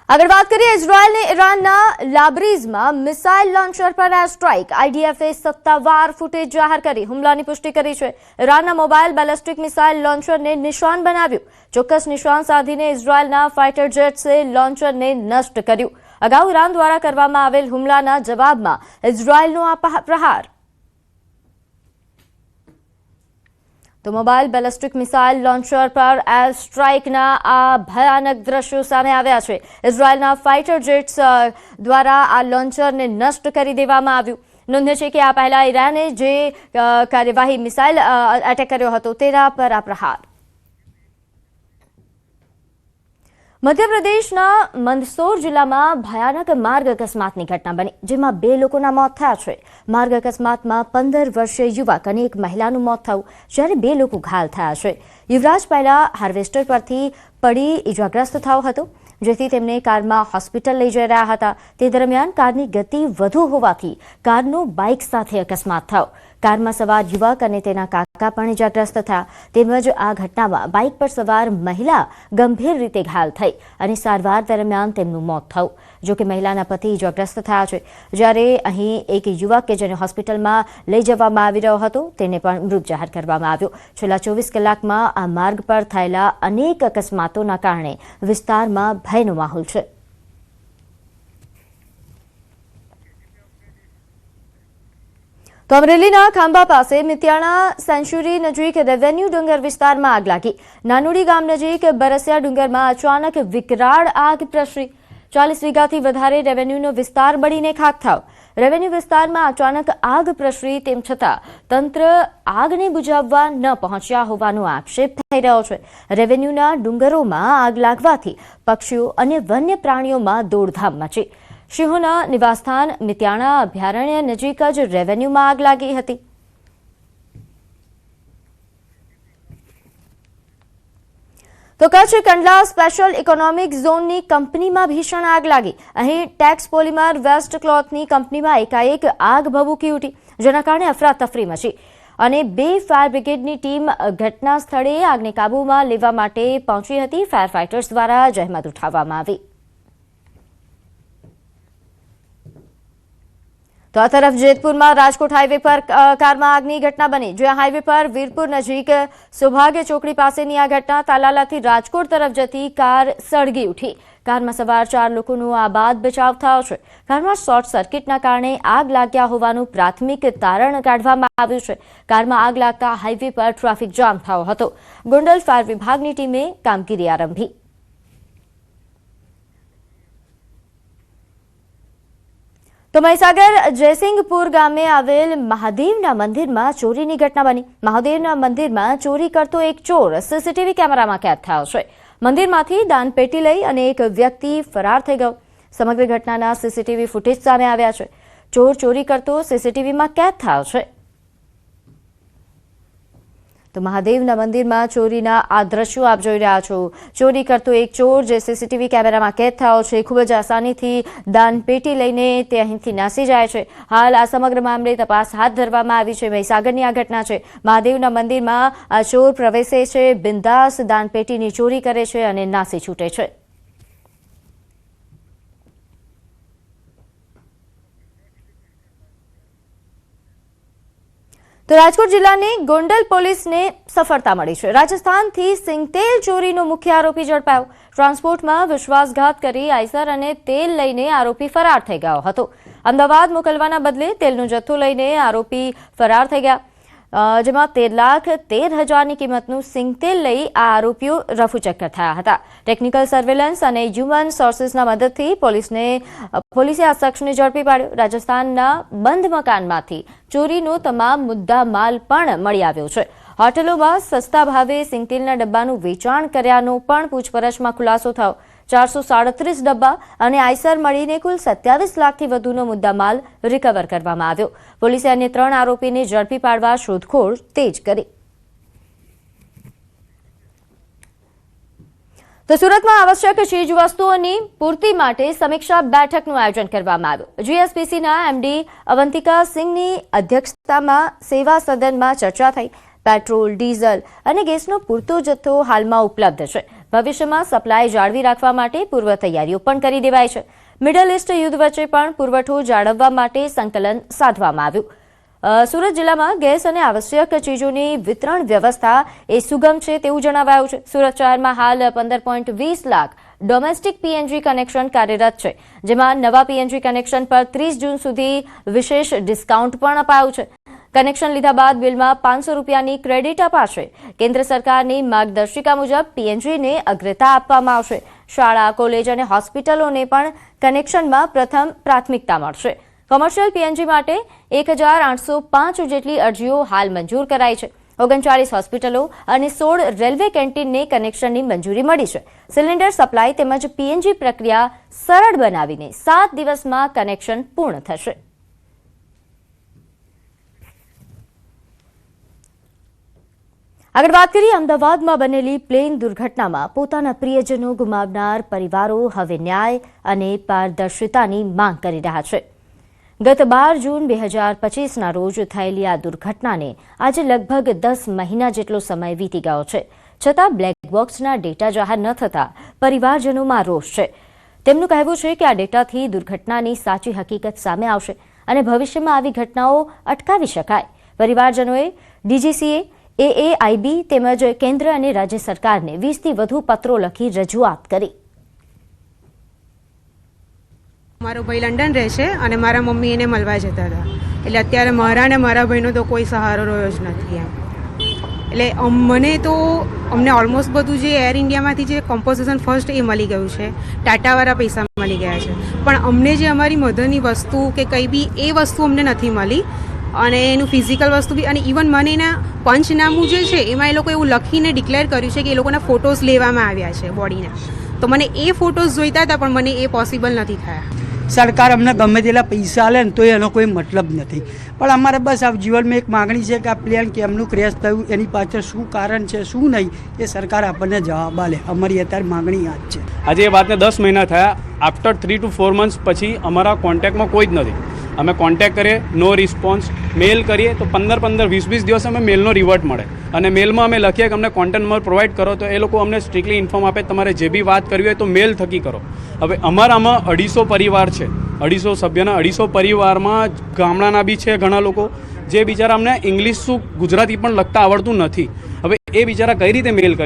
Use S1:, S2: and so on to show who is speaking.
S1: આગળ વાત કરીએ ઇઝરાયલને ઈરાનના લાબ્રીઝમાં મિસાઇલ લોન્ચર પર એર સ્ટ્રાઇક આઈડીએફએ સત્તાવાર ફૂટેજ જાહેર કરી હુમલાની પુષ્ટિ કરી છે। ઈરાનના મોબાઈલ બેલિસ્ટિક મિસાઇલ લોન્ચરને નિશાન બનાવ્યું। ચોક્કસ નિશાન સાધીને ઇઝરાયલના ફાઇટર જેટ્સે લોન્ચરને નષ્ટ કર્યું। અગાઉ ઈરાન દ્વારા કરવામાં આવેલ હુમલાના જવાબમાં ઇઝરાયલનો આ પ્રહાર। तो मोबाइल बेलिस्टिक मिसाइल लॉन्चर पर एयर स्ट्राइकना आ भयानक दृश्यों सामे आव्या छे। इजरायलना फाइटर जेट्स द्वारा आ लॉन्चरने नष्ट करी देवामां आव्युं। नोंध्य छे के आ पहेला ईराने जे कार्यवाही मिसाइल एटेक कर्यो हतो तेना पर आ प्रहार। मध्यप्रदेशना मंदसौर जिल्लामां भयानक मार्ग अकस्मातनी घटना बनी, जेमां 2 लोकोना मोत थया छे। मार्ग अकस्मातमां 15 वर्षीय युवक अने एक महिलानुं मोत थयुं, ज्यारे 2 लोको घायल थया छे। युवराज पहेला हार्वेस्टर परथी पड़ी इजाग्रस्त थयो हतो, जेथी तेमने काરમાં હોસ્પિટલ લઈ જઈ રહ્યા હતા। તે દરમિયાન કારની ગતિ વધુ હોવાથી કારનો બાઇક સાથે અકસ્માત થયો। કારમાં સવાર યુવક અને તેના કાકા પણ ઇજાગ્રસ્ત થયા। તેમજ આ ઘટનામાં બાઇક પર સવાર મહિલા ગંભીર રીતે ઘાયલ થઈ અને સારવાર દરમિયાન તેમનું મોત થયું। જો કે મહિલાના પતિ ઇજાગ્રસ્ત થયા છે, જ્યારે અહીં એક યુવક કે જેને હોસ્પિટલમાં લઈ જવામાં આવી રહ્યો હતો તેને પણ મૃત જાહેર કરવામાં આવ્યો। છેલ્લા 24 કલાકમાં આ માર્ગ પર થયેલા અનેક અકસ્માતોના કારણે વિસ્તારમાં ભયનો માહોલ છે। तो अमरेलीना खांबा पासे मित्याणा सेंचुरी नजीक रेवेन्यू डूंगर विस्तार में आग लगी। नानुड़ी गाम नजीक बरसिया डूंगर में अचानक विकराळ आग प्रसरी। 40 वीघाथी वधारे रेवेन्यूनो विस्तार बळीने खाक थयो। रेवेन्यू विस्तार में अचानक आग प्रसरी तेम छतां तंत्र आगने बुझाववा न पहोंच्या होવાનો आक्षेप થઈ રહ્યો છે। રેવેન્યુના ડુંગરોમાં આગ લાગવાથી પક્ષીઓ અને વન્ય પ્રાણીઓમાં દોડધામ મચી। સિંહોના નિવાસસ્થાન મિત્યાણા અભયારણ્ય નજીક જ રેવન્યુમાં આગ લાગી હતી। तो कच्छ कंडला स्पेशल इकोनॉमिक जोननी कंपनीमां भीषण आग लागी। અહીં ટેક્સ પોલિમર વેસ્ટ ક્લોથની કંપનીમાં એકાએક આગ ભભૂકી ઉઠી, જેના કારણે અફરાતફરી મચી અને 2 ફાયર બ્રિગેડની ટીમ ઘટના સ્થળે આગને કાબૂમાં લેવા માટે પહોંચી હતી। ફાયર ફાઇટર્સ દ્વારા જહેમત ઉઠાવવામાં આવી। तो आ तरफ जेतपुर में राजकोट हाईवे पर कार में आगनी घटना बनी, ज्यां हाईवे पर वीरपुर नजीक सौभाग्य चौकड़ी पासेनी आ घटना। तालालाथी राजकोट तरफ जती कार सळगी उठी। कार में सवार 4 लोकोनो आबाद बचाव थयो छे। कार में शॉर्ट सर्किटना कारणे आग लाग्या होवानुं प्राथमिक तारण काढवामां आव्युं छे। कार में आग लागता हाईवे पर ट्राफिक जाम थयो हतो। गोंडल फायर विभागनी टीमे कामगीरी आरंभी। तो મહીસાગર જયસિંગપુર ગામે આવેલ મહાદેવના મંદિરમાં ચોરીની ઘટના બની। મહાદેવના મંદિરમાં ચોરી કરતો એક ચોર સીસીટીવી કેમેરામાં કેદ થયો છે। મંદિરમાંથી દાનપેટી લઈ અને એક વ્યક્તિ ફરાર થઈ ગયો। સમગ્ર ઘટનાના સીસીટીવી ફૂટેજ સામે આવ્યા છે। ચોર ચોરી કરતો સીસીટીવીમાં કેદ થયો છે। तो महादेवना मंदिरमां चोरीना आ दृश्यो आप जोई रह्या छो। चोरी करतो एक चोर जे सीसीटीवी कैमरामां कैद थयो छे, खूब ज आसानीथी दानपेटी लईने ते અહીંથી નાસી જાય છે। हाल आ समग्र मामले तपास हाथ धरवामां આવી છે। મહીસાગરની આ ઘટના છે। મહાદેવના મંદિરમાં આ ચોર પ્રવેશે છે, બિંદાસ દાનપેટીની ચોરી કરે છે અને નાસી છૂટે છે। तो राजकोट जिल्लानी गोंडल पोलीसने सफलता मળી છે। રાજસ્થાનથી સિંગતેલ ચોરીનો મુખ્ય આરોપી ઝડપાયો। ટ્રાન્સપોર્ટમાં વિશ્વાસઘાત કરી આઈસર અને તેલ લઈને આરોપી ફરાર થઈ ગયો હતો। અમદાવાદ મોકલવાના બદલે તેલનો જથ્થો લઈને આરોપી ફરાર થઈ ગયા, જેમાં 13,13,000ની કિંમતનું સિંગતેલ લઈ આ આરોપીઓ રફુચક્કર થયા હતા। ટેકનિકલ સર્વેલન્સ અને હ્યુમન સોર્સિસના મદદથી પોલીસે આ શખ્સને ઝડપી પાડ્યો। રાજસ્થાનના બંધ મકાનમાંથી ચોરીનો તમામ મુદ્દા માલ પણ મળી આવ્યો છે। હોટેલોમાં સસ્તા ભાવે સિંગતેલના ડબ્બાનું વેચાણ કર્યાનો પણ પૂછપરછમાં ખુલાસો થયો। 437 ડબ્બા અને આઈસર મળીને કુલ 27 લાખથી વધુનો મુદ્દામાલ રિકવર કરવામાં આવ્યો। પોલીસે અન્ય 3 આરોપીને ઝડપી પાડવા શોધખોળ તેજ કરી। તો સુરતમાં આવશ્યક ચીજવસ્તુઓની પૂર્તિ માટે સમીક્ષા બેઠકનું આયોજન કરવામાં આવ્યું। જીએસપીસીના એમડી અવંતિકા સિંહની અધ્યક્ષતામાં સેવા સદનમાં ચર્ચા થઈ। પેટ્રોલ, ડીઝલ અને ગેસનો પૂરતો જથ્થો હાલમાં ઉપલબ્ધ છે। ભવિષ્યમાં સપ્લાય જાળવી રાખવા માટે પૂર્વ તૈયારીઓ પણ કરી દેવાઈ છે. મિડલ ઇસ્ટ યુદ્ધ વચ્ચે પણ પુરવઠો જાળવવા માટે સંકલન સાધવામાં આવ્યું. સુરત જિલ્લામાં ગેસ અને આવશ્યક ચીજોની વિતરણ વ્યવસ્થા એ સુગમ છે તેવું જણાવાયું છે. સુરત શહેરમાં હાલ 15.20 લાખ ડોમેસ્ટિક પીએનજી કનેક્શન કાર્યરત છે, જેમાં નવા પીએનજી કનેક્શન પર 30 જૂન સુધી વિશેષ ડિસ્કાઉન્ટ પણ અપાયું છે. કનેક્શન લીધા બાદ બિલમાં 500 રૂપિયાની ક્રેડિટ અપાશે. કેન્દ્ર સરકારની માર્ગદર્શિકા મુજબ પીએનજીને અગ્રતા આપવામાં આવશે. શાળા, કોલેજ અને હોસ્પિટલોને પણ કનેક્શનમાં પ્રથમ પ્રાથમિકતા મળશે. કોમર્શિયલ પીએનજી માટે 1805 જેટલી અરજીઓ હાલ મંજૂર કરાઈ છે. 39 હોસ્પિટલો અને 16 રેલવે કેન્ટીનને કનેક્શનની મંજૂરી મળી છે. સિલિન્ડર સપ્લાય તેમજ પીએનજી પ્રક્રિયા સરળ બનાવીને 7 દિવસમાં કનેક્શન પૂર્ણ થશે. આગળ વાત કરીએ અમદાવાદમાં બનેલી પ્લેન દુર્ઘટનામાં પોતાના પ્રિયજનો ગુમાવનાર પરિવારો હવે ન્યાય અને પારદર્શિતાની માંગ કરી રહ્યા છે. ગત 12 જૂન 2025ના રોજ થયેલી આ દુર્ઘટનાને આજે લગભગ 10 મહિના જેટલો સમય વીતી ગયો છે. છતાં બ્લેક બોક્સના ડેટા જાહેર ન થતા પરિવારજનોમાં રોષ છે. તેમનું કહેવું છે કે આ ડેટાથી દુર્ઘટનાની સાચી હકીકત સામે આવશે અને ભવિષ્યમાં આવી ઘટનાઓ અટકાવી શકાય. પરિવારજનોએ ડીજીસીએ, એએઆઈબી તેમજ કેન્દ્ર અને રાજ્ય સરકારને 20થી વધુ પત્રો લખી રજૂઆત કરી.
S2: મારો ભાઈ લંડન રહે છે અને મારા મમ્મી એને મળવા જતા હતા. એટલે અત્યારે મારા અને મારા ભાઈનો તો કોઈ સહારો રહ્યો જ નથી એમ. એટલે અમને ઓલમોસ્ટ બધું જે એર ઇન્ડિયામાંથી જે કોમ્પોઝિશન ફર્સ્ટ એ મળી ગયું છે. ટાટાવાળા પૈસા મળી ગયા છે, પણ અમને જે અમારી મધરની વસ્તુ કે કંઈ બી એ વસ્તુ અમને નથી મળી. અને એનું ફિઝિકલ વસ્તુ બી, અને ઇવન મને એના પંચનામું જે છે એમાં એ લોકો એવું લખીને ડિક્લેર કર્યું છે કે એ લોકોના ફોટોઝ લેવામાં આવ્યા છે બોડીના. તો મને એ ફોટોઝ જોઈતા હતા, પણ મને એ પોસિબલ નથી થયા.
S3: સરકાર અમને ગમે તેટલા પૈસા આલે ને તો એનો કોઈ મતલબ નથી. પણ અમારે બસ આ જીવનમાં એક માગણી છે કે આ પ્લેન કેમનું ક્રેશ થયું, એની પાછળ શું કારણ છે, શું નહીં, એ સરકાર આપણને જવાબ આલે. અમારી અત્યારે માગણી આ જ છે.
S4: આજે એ વાતને 10 મહિના થયા. આફ્ટર 3 to 4 months પછી અમારા કોન્ટેક્ટમાં કોઈ જ નથી. અમે કોન્ટેક્ટ કરીએ, નો રિસ્પોન્સ. મેલ કરીએ તો 15-20 દિવસ અમે મેલનો રિવર્ટ મળે. અને મેલમાં અમે લખીએ કે અમને કોન્ટેક્ટ નંબર પ્રોવાઈડ કરો, તો એ લોકો અમને સ્ટ્રિક્ટલી ઇન્ફોર્મ આપે તમારે જે બી વાત કરવી હોય તો મેલ થકી કરો. હવે અમારામાં 250 પરિવાર છે. 250 સભ્યના 250 પરિવારમાં ગામડાના બી છે ઘણા લોકો, જે બિચારા અમને ઇંગ્લિશ શું ગુજરાતી પણ લખતા આવડતું નથી. હવે એ બિચારા કઈ રીતે મેલ કરે?